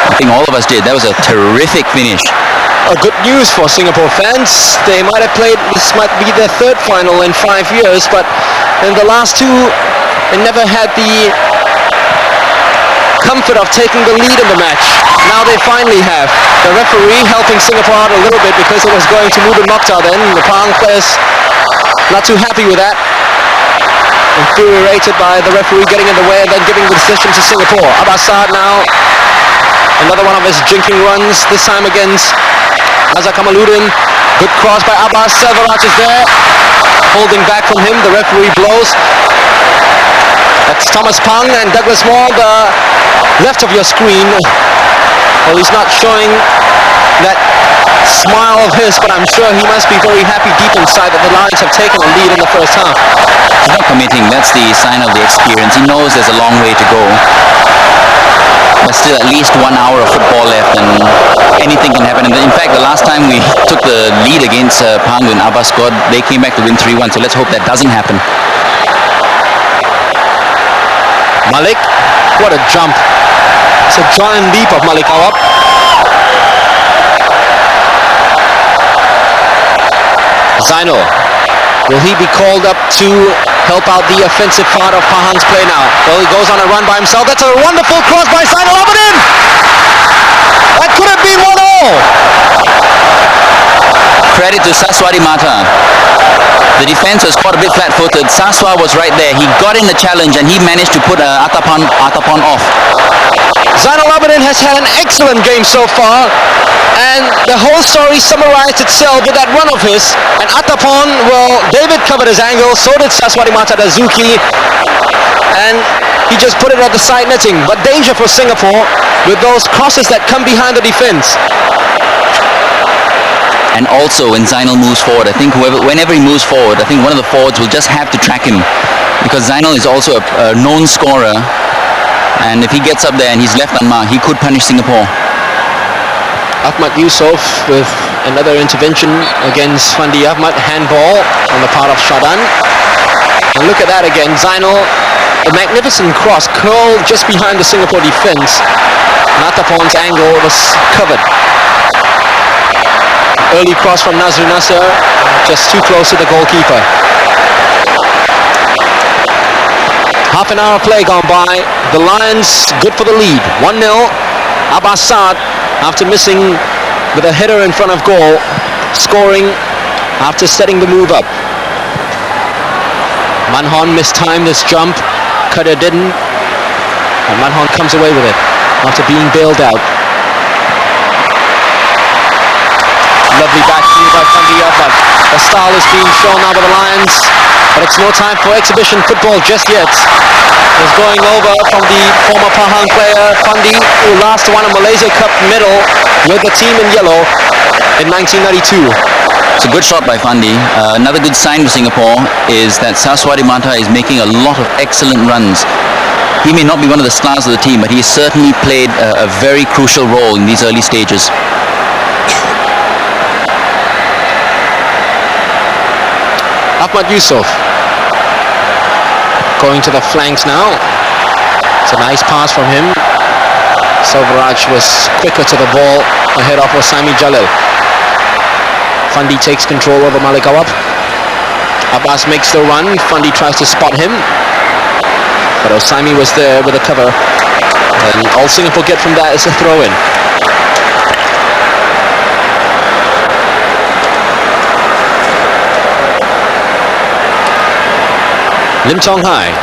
I think all of us did. That was a terrific finish. Good news for Singapore fans. They might have played, this might be their third final in 5 years, but in the last two, they never had the comfort of taking the lead in the match. Now they finally have. The referee helping Singapore out a little bit because it was going to Mubin Mokhtar then. The Pahang players not too happy with that. Infuriated by the referee getting in the way and then giving the decision to Singapore. Abbas Saad now, another one of his jinking runs, this time against Azhar Kamaluddin. Good cross by Abbas. Selvaraj is there, holding back from him. The referee blows. That's Thomas Pang and Douglas Moore, the left of your screen. Well, he's not showing that smile of his, but I'm sure he must be very happy deep inside that the Lions have taken a lead in the first half. He's not committing. That's the sign of the experience. He knows there's a long way to go. But still at least 1 hour of football left and anything can happen. In fact, the last time we took the lead against Pahang when Abbas scored, they came back to win 3-1. So let's hope that doesn't happen. Malik, what a jump. It's a giant leap of Malik Awab. Zainal, will he be called up to help out the offensive part of Pahang's play now? Well, he goes on a run by himself. That's a wonderful cross by Zainal Abidin! That could have been 1-0! Credit to Saswati Mata. The defense was caught a bit flat-footed. Saswa was right there. He got in the challenge and he managed to put Atapon off. Zainal Abidin has had an excellent game so far, and the whole story summarized itself with that run of his. And Atapon, well, David covered his angle, so did Saswati Mata Dazuki, and he just put it at the side netting. But danger for Singapore with those crosses that come behind the defense. And also when Zainal moves forward, I think whenever he moves forward, I think one of the forwards will just have to track him, because Zainal is also a known scorer, and if he gets up there and he's left unmarked, he could punish Singapore. Ahmad Yusof with another intervention against Fandi Ahmad, handball on the part of Shadan. And look at that again, Zainal, a magnificent cross curled just behind the Singapore defense. Natapon's angle was covered. Early cross from Nazri Nasser, just too close to the goalkeeper. Half an hour play gone by. The Lions good for the lead. 1-0. Abbas Saad, after missing with a header in front of goal, scoring after setting the move up. Manhon mistimed this jump. Kader didn't. And Manhon comes away with it after being bailed out. Lovely back heel by Fandi Ahmad. The style is being shown now by the Lions, but it's no time for exhibition football just yet. It's going over from the former Pahang player Fandi, who last won a Malaysia Cup medal with the team in yellow in 1992. It's a good shot by Fandi. Another good sign for Singapore is that Saswati Mata is making a lot of excellent runs. He may not be one of the stars of the team, but he certainly played a very crucial role in these early stages. Ahmad Yusof going to the flanks now. It's a nice pass from him. Selvaraj was quicker to the ball ahead of Osami Jalil. Fandi takes control over Malik Awab. Abbas makes the run. Fandi tries to spot him, but Osami was there with a cover, and all Singapore get from that is a throw-in. Lim Tong Hai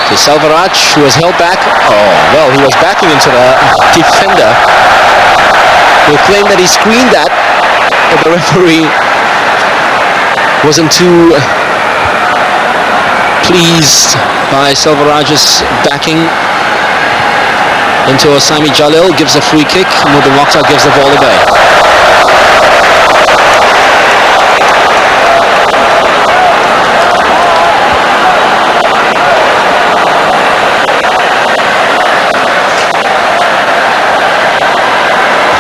to Selvaraj, who was held back. Oh, well, he was backing into the defender, who claimed that he screened that, but the referee wasn't too pleased by Selvaraj's backing into Osami Jalil. Gives a free kick. Mubin Mokhtar gives the ball away.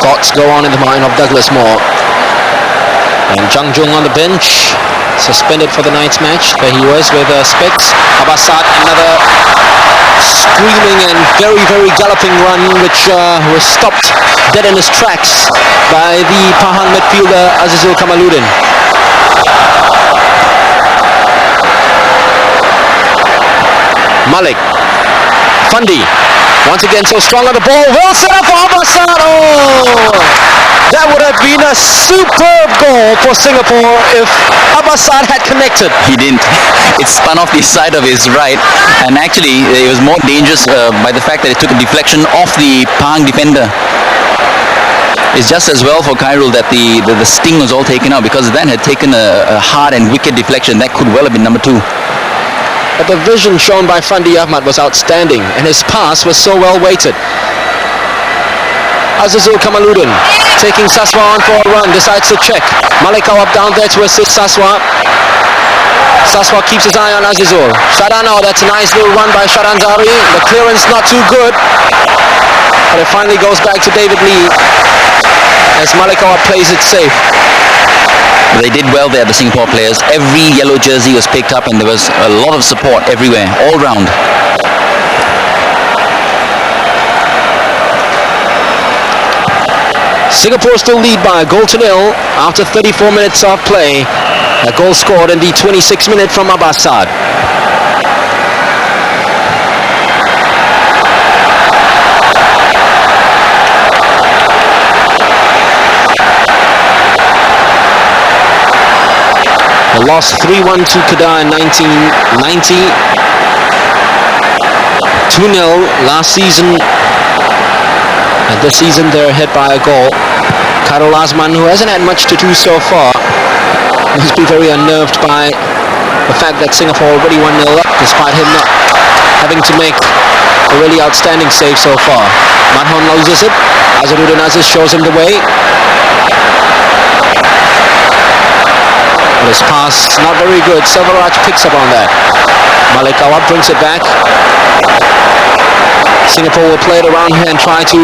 Thoughts go on in the mind of Douglas Moore. And Jung Jung on the bench, suspended for the night's match. There he was with Specs. Abbasad, another screaming and very, very galloping run, which was stopped dead in his tracks by the Pahang midfielder Azizul Kamaluddin. Malik, Fandi, once again so strong on the ball. Well set up for Abbasad. Oh! That would have been a superb goal for Singapore if Abbasad had connected. He didn't. It spun off the side of his right, and actually it was more dangerous by the fact that it took a deflection off the Pahang defender. It's just as well for Khairul that the sting was all taken out, because that had taken a hard and wicked deflection. That could well have been number 2. But the vision shown by Fandi Ahmad was outstanding, and his pass was so well weighted. Azizul Kamaluddin taking Saswa on for a run, decides to check. Malik Awab down there to assist Saswa. Saswa keeps his eye on Azizul. Shadano, that's a nice little run by Sharanzari. The clearance not too good, but it finally goes back to David Lee as Malik Awab plays it safe. They did well there, the Singapore players. Every yellow jersey was picked up, and there was a lot of support everywhere, all round. Singapore still lead by a goal to nil after 34 minutes of play. A goal scored in the 26th minute from Abbasad. They lost 3-1 to Kedah in 1990. 2-0 last season. And this season they're ahead by a goal. Khairul Azman, who hasn't had much to do so far, must be very unnerved by the fact that Singapore already 1-0 up, despite him not having to make a really outstanding save so far. Madhon loses it. Azharuddin Aziz shows him the way. But his pass not very good. Selvaraj picks up on that. Malik Awab brings it back. Singapore will play it around here and try to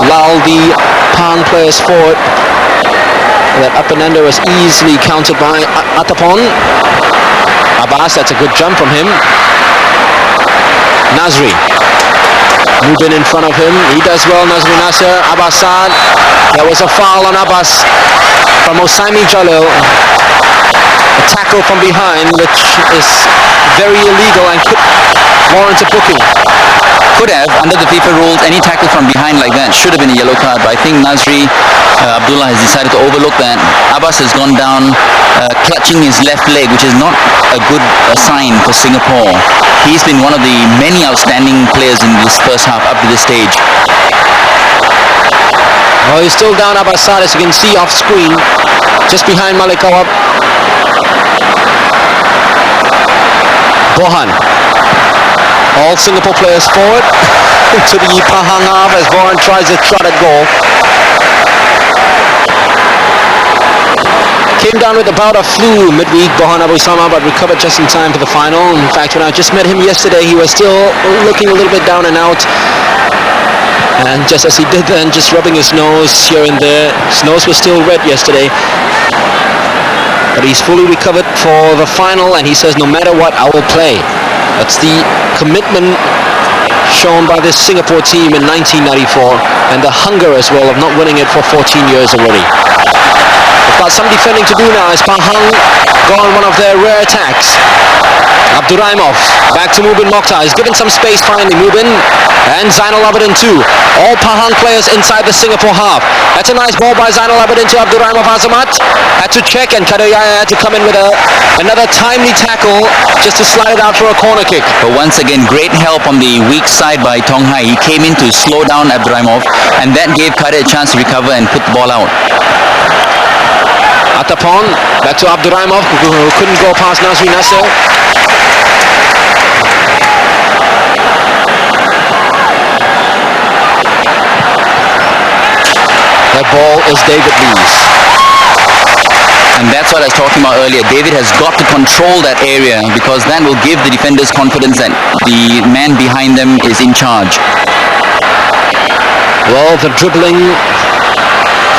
lull the Pahang players forward. That up and under was easily countered by Atapon. Abbas, that's a good jump from him. Nazri. Mubin in front of him. He does well, Nazri Nasser. Abbasad. There was a foul on Abbas from Osami Jalil. A tackle from behind, which is very illegal and could warrant a booking. Could have, under the FIFA rules, any tackle from behind like that should have been a yellow card, but I think Nazri Abdullah has decided to overlook that. Abbas has gone down clutching his left leg, which is not a good sign for Singapore. He's been one of the many outstanding players in this first half up to this stage. Oh, he's still down Abbasad, as you can see off screen, just behind Malik Awab. Bohan. All Singapore players forward to the Pahang half as Bohan tries a shot at goal. Came down with a bout of flu midweek, Bohan Abu Sama, but recovered just in time for the final. In fact, when I just met him yesterday, he was still looking a little bit down and out. And just as he did then, just rubbing his nose here and there. His nose was still red yesterday. But he's fully recovered for the final, and he says, no matter what, I will play. That's the commitment shown by this Singapore team in 1994, and the hunger as well of not winning it for 14 years already. They've got some defending to do now as Pahang go on one of their rare attacks. Abduraimov back to Mubin Mokhtar. He's given some space finally. Mubin and Zainal Abidin too. All Pahang players inside the Singapore half. That's a nice ball by Zainal Abidin to Abduraimov Azamat. Had to check, and Kadayaya had to come in with another timely tackle just to slide it out for a corner kick. But once again, great help on the weak side by Tong Hai. He came in to slow down Abduraimov, and that gave Kade a chance to recover and put the ball out. Atapon back to Abduraimov, who couldn't go past Nazri Nasser. That ball is David Lee's. And that's what I was talking about earlier. David has got to control that area, because that will give the defenders confidence that the man behind them is in charge. Well, the dribbling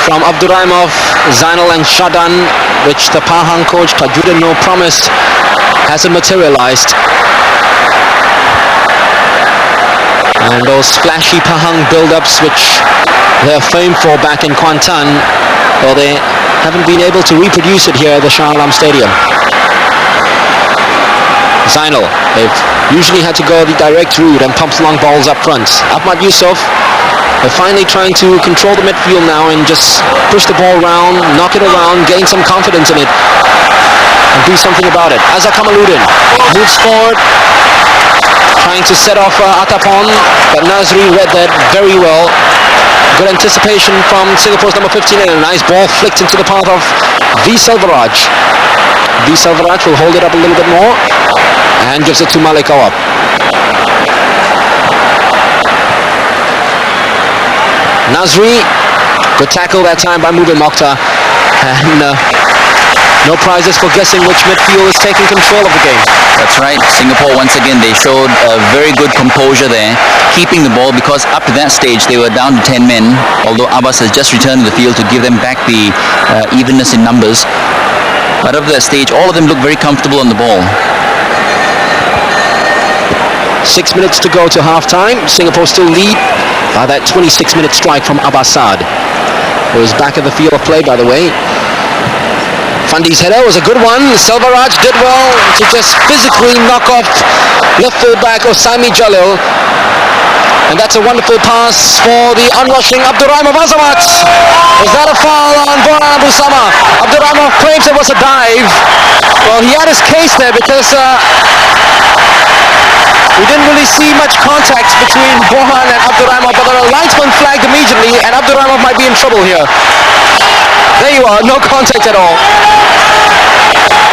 from Abduraimov, Zainal and Shadan, which the Pahang coach Tajudino promised, hasn't materialized. And those flashy Pahang build-ups which they're famed for back in Kuantan, well, they haven't been able to reproduce it here at the Shah Alam Stadium. Zainal, they've usually had to go the direct route and pump long balls up front. Ahmad Yusof, they're finally trying to control the midfield now and just push the ball around, knock it around, gain some confidence in it, and do something about it. Azhar Kamaluddin moves forward, trying to set off Atapon, but Nazri read that very well. Good anticipation from Singapore's number 15, and a nice ball flicked into the path of V. Selvaraj. V. Selvaraj will hold it up a little bit more and gives it to Malik Awab. Nazri, good tackle that time by Mubin Mokhtar, and no prizes for guessing which midfield is taking control of the game. That's right. Singapore, once again, they showed a very good composure there, keeping the ball, because up to that stage they were down to 10 men, although Abbas has just returned to the field to give them back the evenness in numbers. But up to that stage, all of them look very comfortable on the ball. 6 minutes to go to half-time. Singapore still lead by that 26-minute strike from Abbasad, who is back at the field of play, by the way. Fundy's header was a good one. Selvaraj did well to just physically knock off left full-back Osami Jalil. And that's a wonderful pass for the onrushing Abduraimov Azamat. Was that a foul on Bohan Abu Sama? Abduraimov claims it was a dive. Well, he had his case there, because we didn't really see much contact between Bohan and Abduraimov, but the linesman flagged immediately, and Abduraimov might be in trouble here. There you are, no contact at all.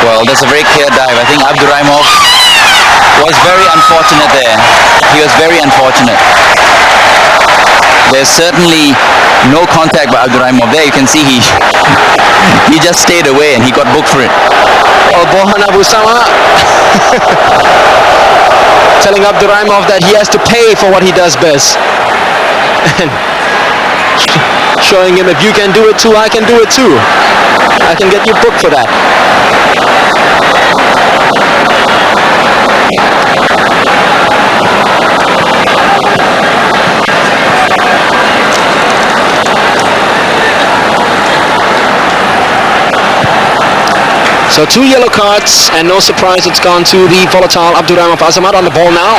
Well, that's a very clear dive. I think Abduraimov was very unfortunate there. He was very unfortunate. There's certainly no contact by Abduraimov there. You can see he just stayed away and he got booked for it. Well, Bohan Abu Sama telling Abduraimov that he has to pay for what he does best. And showing him, if you can do it too, I can do it too. I can get you booked for that. So 2 yellow cards, and no surprise it's gone to the volatile Abduraimov Azamat on the ball now.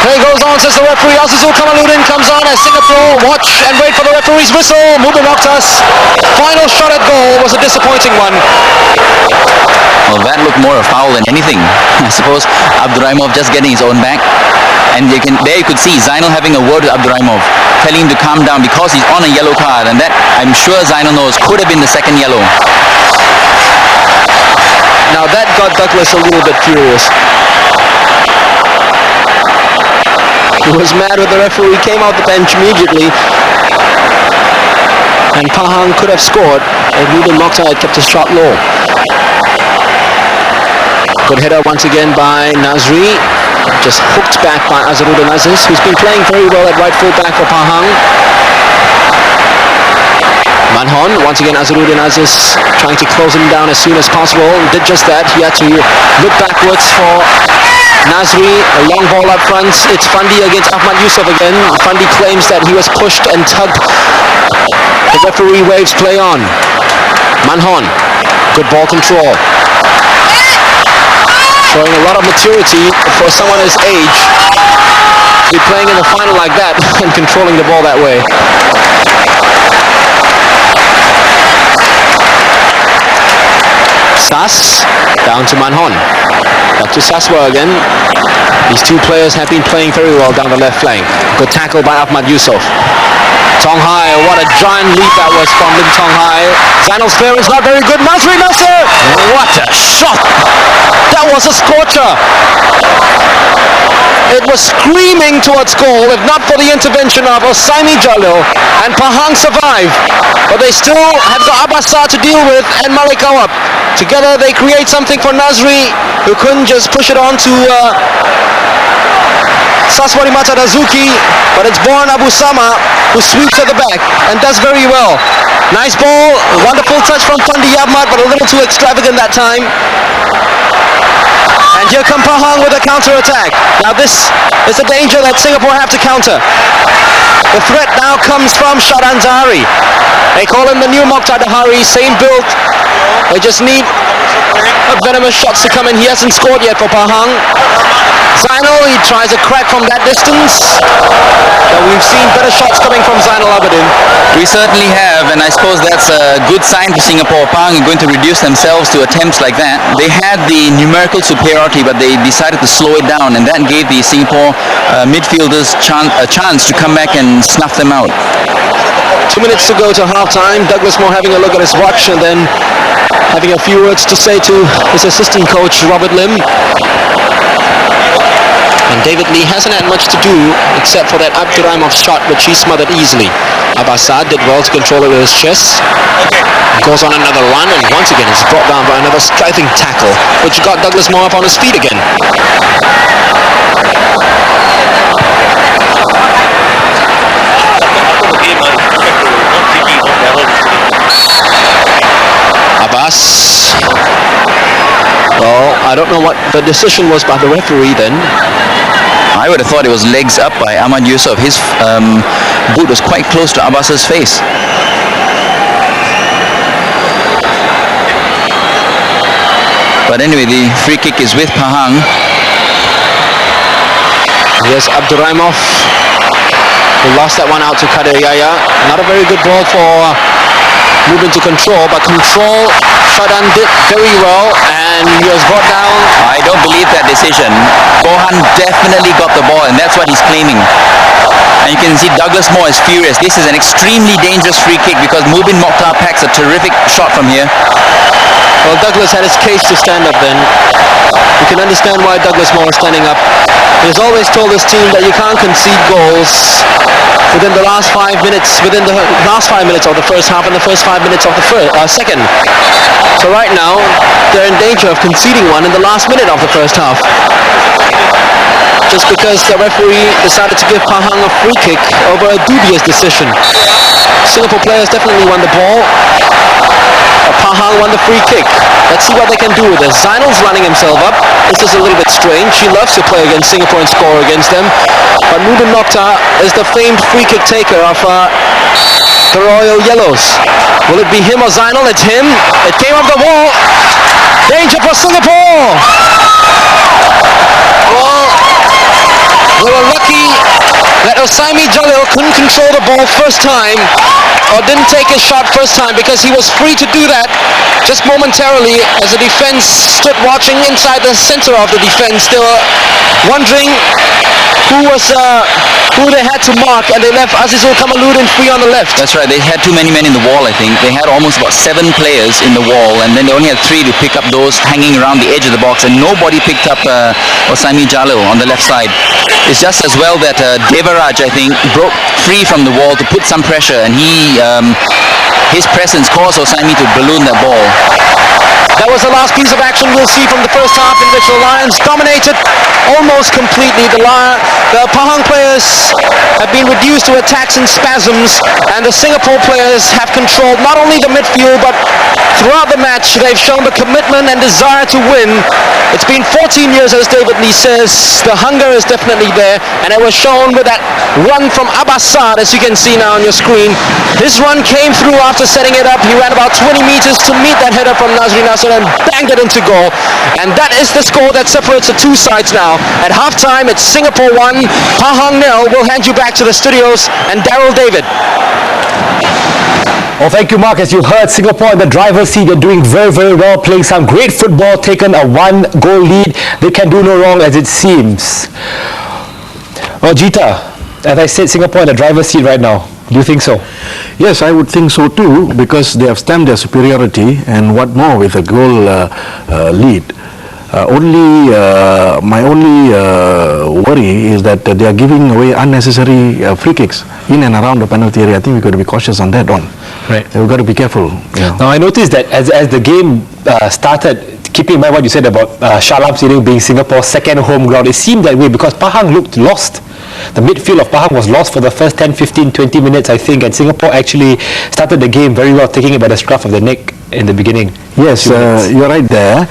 Play goes on, says the referee. Azizul Kamaluddin comes on as Singapore watch and wait for the referee's whistle. Mubin Mokhtar's final shot at goal was a disappointing one. Well, that looked more a foul than anything. I suppose Abduraimov just getting his own back. And there you could see Zainal having a word with Abduraimov, telling him to calm down because he's on a yellow card, and that, I'm sure Zainal knows, could have been the second yellow. Now that got Douglas a little bit furious. He was mad with the referee, came out the bench immediately and Pahang could have scored if Ruben Mokhtar had kept his shot low. Good header once again by Nazri. Just hooked back by Azharuddin Aziz, who's been playing very well at right full back for Pahang. Manhon, once again Azharuddin Aziz trying to close him down as soon as possible. Did just that. He had to look backwards for Nazri. A long ball up front. It's Fandi against Ahmad Yusof again. Fandi claims that he was pushed and tugged. The referee waves play on. Manhon, good ball control. Showing a lot of maturity for someone his age to be playing in the final like that and controlling the ball that way. Sas, down to Manhon. Back to Saswa again. These two players have been playing very well down the left flank. Good tackle by Ahmad Yusof. Tong Hai, what a giant lead that was from Lim Tong Hai. Zainal's clearance not very good. Nazri Nasser! What a shot! That was a scorcher! It was screaming towards goal if not for the intervention of Osaimi Jalil, and Pahang survived. But they still have got Abasa to deal with and Malik Awab. Together they create something for Nazri, who couldn't just push it on to Saswari Mata Dazuki, but it's Born Abu Sama who sweeps at the back and does very well. Nice ball, wonderful touch from Fandi Ahmad, but a little too extravagant that time. And here come Pahang with a counter-attack. Now this is the danger that Singapore have to counter. The threat now comes from Shadan Zahari. They call him the new Mokhtar Dahari, same build. They just need venomous shots to come in. He hasn't scored yet for Pahang. Zainal, he tries a crack from that distance. But we've seen better shots coming from Zainal Abidin. We certainly have, and I suppose that's a good sign for Singapore. Pahang are going to reduce themselves to attempts like that. They had the numerical superiority, but they decided to slow it down, and that gave the Singapore midfielders a chance to come back and snuff them out. 2 minutes to go to half-time. Douglas Moore having a look at his watch and then having a few words to say to his assistant coach, Robert Lim. And David Lee hasn't had much to do except for that Abdurrahimov shot which he smothered easily. Abasad did well to control it with his chest. Goes on another run and once again is brought down by another striking tackle which got Douglas Moore up on his feet again. Abbas. Well, I don't know what the decision was by the referee then. I would have thought it was legs up by Ahmad Yusof. His boot was quite close to Abbas's face. But anyway, the free kick is with Pahang. Here's Abdurrahimov, who lost that one out to Kadir Yahya. Not a very good ball for Ruben to control, but control Shadan did very well, and he was brought down. I don't believe that decision. Bohan definitely got the ball, and that's what he's claiming. And you can see Douglas Moore is furious. This is an extremely dangerous free kick because Mubin Mokhtar packs a terrific shot from here. Well, Douglas had his case to stand up then. You can understand why Douglas Moore is standing up. He's always told his team that you can't concede goals within the last 5 minutes, within the last 5 minutes of the first half and the first 5 minutes of the second. So right now, they're in danger of conceding one in the last minute of the first half. Just because the referee decided to give Pahang a free kick over a dubious decision. Singapore players definitely won the ball. Pahang won the free kick. Let's see what they can do with this. Zainal's running himself up. This is a little bit strange. He loves to play against Singapore and score against them. But Mubin Mokhtar is the famed free kick taker of the Royal Yellows. Will it be him or Zainal? It's him. It came off the wall. Danger for Singapore. Well, they were lucky that Osaimi Jalil couldn't control the ball first time, or didn't take his shot first time, because he was free to do that just momentarily as the defense stood watching inside the center of the defense. They were wondering who they had to mark, and they left Azizul Kamaluddin free on the left. That's right, they had too many men in the wall, I think. They had almost about 7 players in the wall, and then they only had 3 to pick up those hanging around the edge of the box, and nobody picked up Osaimi Jalil on the left side. It's just as well that Devaraj, I think, broke free from the wall to put some pressure, and he his presence caused Osami to balloon the ball. That was the last piece of action we'll see from the first half in which the Lions dominated almost completely. The Pahang players have been reduced to attacks and spasms, and the Singapore players have controlled not only the midfield but throughout the match they've shown the commitment and desire to win. It's been 14 years, as David Lee says. The hunger is definitely there, and it was shown with that run from Abbasad, as you can see now on your screen. His run came through after setting it up. He ran about 20 meters to meet that header from Nazri Nasser and banged it into goal. And that is the score that separates the two sides now. At halftime, it's Singapore 1, Pahang 0. We'll hand you back to the studios and Daryl David. Well, thank you, Mark. As you heard, Singapore in the driver's seat, they're doing very, very well, playing some great football, taken a 1-goal lead. They can do no wrong, as it seems. Well, Jita, as I said, Singapore in the driver's seat right now. Do you think so? Yes, I would think so too, because they have stamped their superiority, and what more with a goal lead. My only worry is that they are giving away unnecessary free kicks in and around the penalty area. I think we've got to be cautious on that one. Right. We've got to be careful. Yeah. Now, I noticed that as the game started, keeping in mind what you said about Shah Alam Stadium being Singapore's second home ground, it seemed that way because Pahang looked lost. The midfield of Pahang was lost for the first 10, 15, 20 minutes, I think, and Singapore actually started the game very well, taking it by the scruff of the neck in the beginning. Yes, you're right there.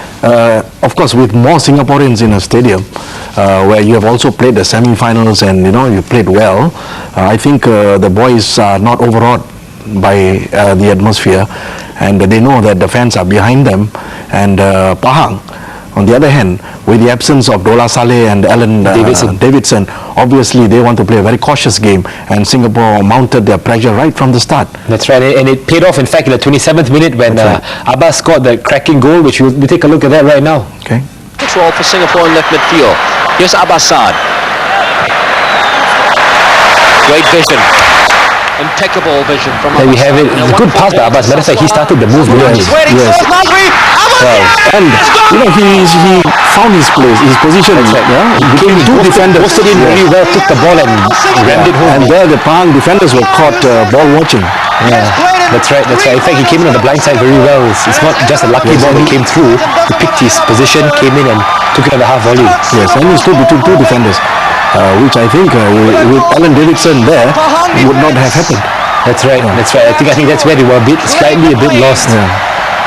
Of course, with more Singaporeans in a stadium, where you have also played the semi-finals and you played well, I think the boys are not overawed by the atmosphere, and they know that the fans are behind them. And Pahang, on the other hand, with the absence of Dola Saleh and Alan Davidson, obviously they want to play a very cautious game, and Singapore mounted their pressure right from the start. That's right, and it paid off in fact in the 27th minute when Abbas scored the cracking goal, which we'll take a look at that right now. Okay. Control for Singapore in left midfield. Here's Abbasad. Great vision. Impeccable vision from Abbas. There we have it. It's a good pass by Abbas. Matter of fact, he started the move. Yes. And he found his place, his position. Yeah, he came two defenders. Posted in very well, took the ball and rammed it home. And there the Pahang defenders were caught ball watching. Yeah, that's right. In fact, he came in on the blind side very well. It's not just a lucky ball that came through. He picked his position, came in and took it on the half volley. Yes, and he stood between two defenders, which I think with Alan Davidson there would not have happened. That's right. I think that's where they were slightly a bit lost. Yeah.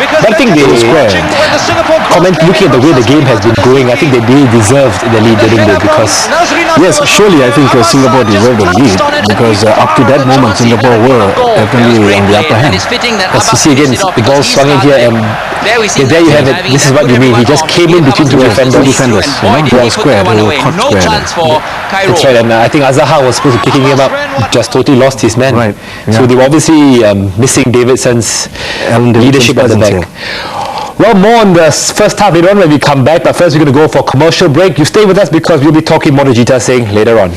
But I think they looking at the way the game has been going, I think they really deserved the lead, didn't they? Because yes, surely I think Singapore deserved the lead, because up to that moment Singapore were definitely on the upper hand. As you see again, the ball swung in here, and there you have it. This is what you mean. He just came in between two defenders. They were square, they were caught square. That's right, and I think Azahar was supposed to be picking him up, just totally lost his man. Right. So they were obviously missing Davidson's leadership at the back. Well, more on the first half later on when we come back, but first we're going to go for a commercial break. You stay with us because we'll be talking more to Jita Singh later on.